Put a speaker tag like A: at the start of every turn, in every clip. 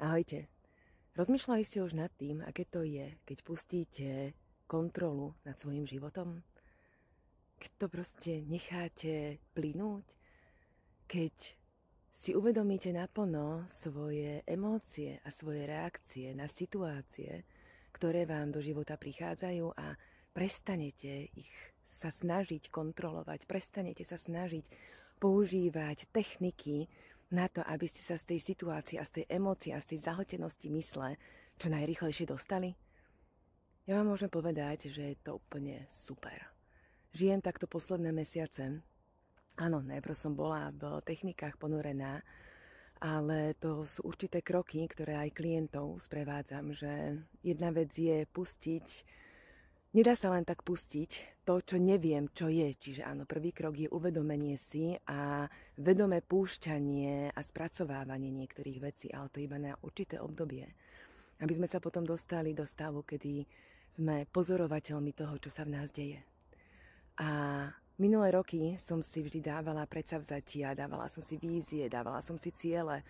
A: Ahojte. Rozmýšľali ste už nad tým, aké to je, keď pustíte kontrolu nad svojim životom? Keď to proste necháte plynúť? Keď si uvedomíte naplno svoje emócie a svoje reakcie na situácie, ktoré vám do života prichádzajú a prestanete ich sa snažiť kontrolovať, prestanete sa snažiť používať techniky na to, aby ste sa z tej situácie a z tej emócie a z tej zahltenosti mysle čo najrýchlejšie dostali? Ja vám môžem povedať, že je to úplne super. Žijem takto posledné mesiace. Áno, najprv som bola v technikách ponorená, ale to sú určité kroky, ktoré aj klientov sprevádzam, že jedna vec je pustiť. Nedá sa len tak pustiť to, čo neviem, čo je. Čiže áno, prvý krok je uvedomenie si a vedomé púšťanie a spracovávanie niektorých vecí, ale to iba na určité obdobie. Aby sme sa potom dostali do stavu, kedy sme pozorovateľmi toho, čo sa v nás deje. A minulé roky som si vždy dávala predsavzatia, dávala som si vízie, dávala som si ciele,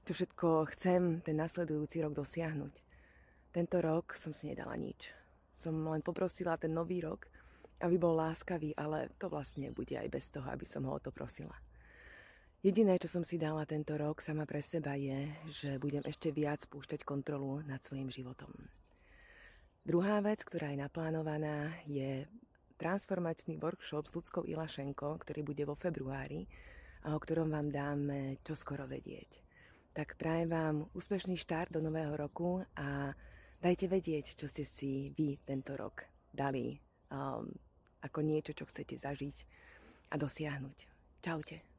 A: čo všetko chcem ten nasledujúci rok dosiahnuť. Tento rok som si nedala nič. Som len poprosila ten nový rok, aby bol láskavý, ale to vlastne bude aj bez toho, aby som ho o to prosila. Jediné, čo som si dala tento rok sama pre seba je, že budem ešte viac púšťať kontrolu nad svojim životom. Druhá vec, ktorá je naplánovaná, je transformačný workshop s Ľudskou Ilašenko, ktorý bude vo februári a o ktorom vám dáme čoskoro vedieť. Tak prajem vám úspešný štart do nového roku a dajte vedieť, čo ste si vy tento rok dali ako niečo, čo chcete zažiť a dosiahnuť. Čaute.